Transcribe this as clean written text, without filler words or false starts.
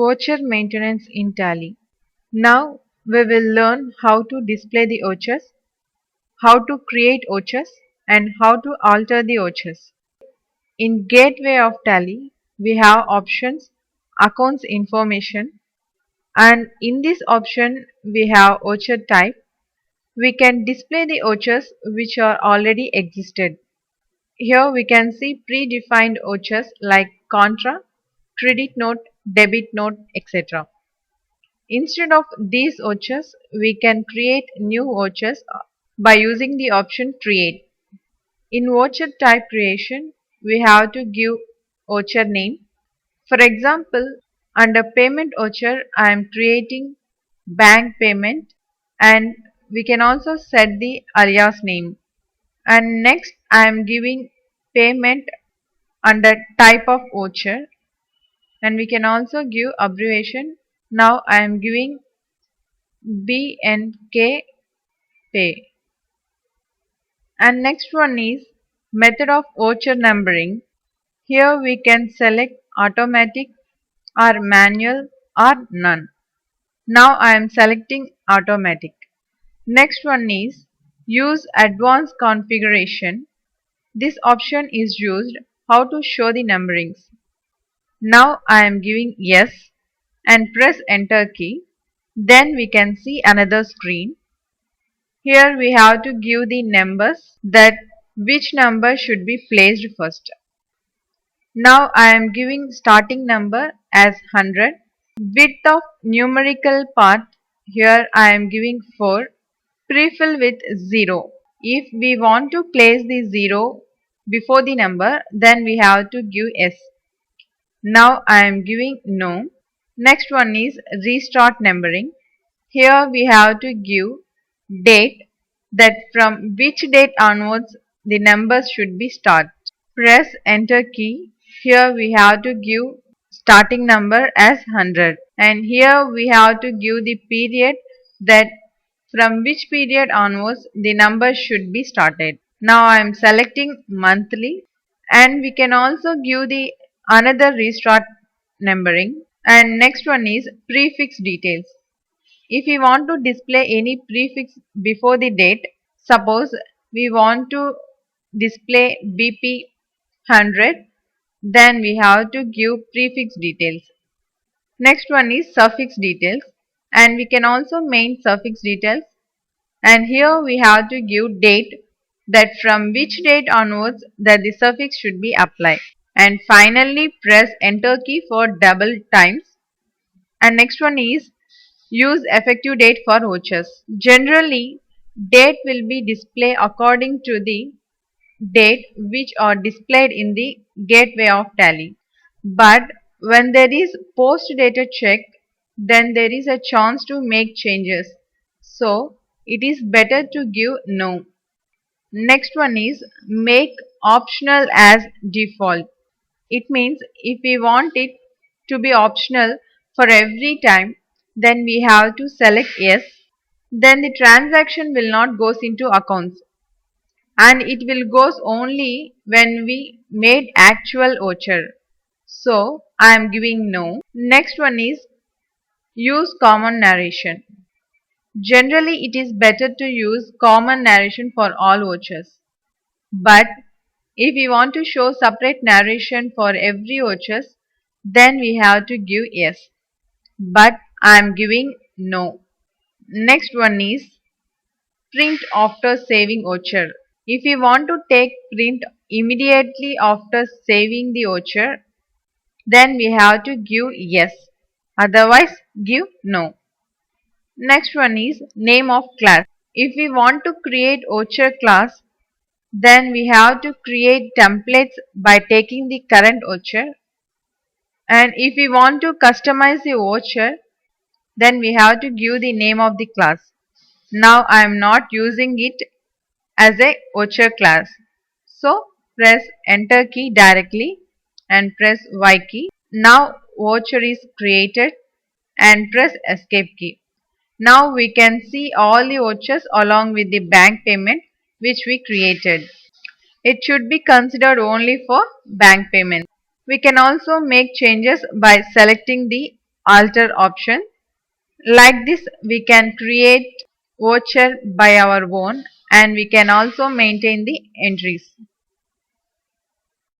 Voucher maintenance in Tally. Now we will learn how to display the vouchers, how to create vouchers, and how to alter the vouchers. In Gateway of Tally, we have options, accounts information, and in this option we have voucher type. We can display the vouchers which are already existed. Here we can see predefined vouchers like contra, credit note, debit note, etc. Instead of these vouchers, we can create new vouchers by using the option create. In voucher type creation, we have to give voucher name. For example, under payment voucher, I am creating bank payment, and we can also set the alias name. And next, I am giving payment under type of voucher, and we can also give abbreviation. Now I am giving BNK pay. And next one is method of voucher numbering. Here we can select automatic or manual or none. Now I am selecting automatic. Next one is use advanced configuration. This option is used how to show the numberings. Now I am giving yes and press enter key. Then we can see another screen. Here we have to give the numbers that which number should be placed first. Now I am giving starting number as 100. Width of numerical part, here I am giving 4. Prefill with 0. If we want to place the 0 before the number, then we have to give yes. Now I am giving no. Next one is restart numbering. Here we have to give date, that from which date onwards the numbers should be start. Press enter key. Here we have to give starting number as 100, and here we have to give the period, that from which period onwards the number should be started. Now I am selecting monthly, and we can also give the another restart numbering. And next one is prefix details. If we want to display any prefix before the date, suppose we want to display BP 100, then we have to give prefix details. Next one is suffix details, and we can also main suffix details, and here we have to give date, that from which date onwards that the suffix should be applied. And finally press enter key for double times. And next one is use effective date for vouchers. Generally, date will be displayed according to the date which are displayed in the gateway of Tally. But when there is post data check, then there is a chance to make changes. So it is better to give no. Next one is make optional as default. It means if we want it to be optional for every time, then we have to select yes. Then the transaction will not goes into accounts, and it will goes only when we made actual voucher. So I am giving no. Next one is use common narration. Generally it is better to use common narration for all vouchers. But if we want to show separate narration for every vouchers, then we have to give yes. But I am giving no. Next one is print after saving voucher. If we want to take print immediately after saving the voucher, then we have to give yes. Otherwise, give no. Next one is name of class. If we want to create voucher class, then we have to create templates by taking the current voucher. And if we want to customize the voucher, then we have to give the name of the class. Now I am not using it as a voucher class. So press enter key directly and press Y key. Now voucher is created and press escape key. Now we can see all the vouchers along with the bank payment which we created. It should be considered only for bank payment. We can also make changes by selecting the alter option. Like this, we can create voucher by our own and we can also maintain the entries.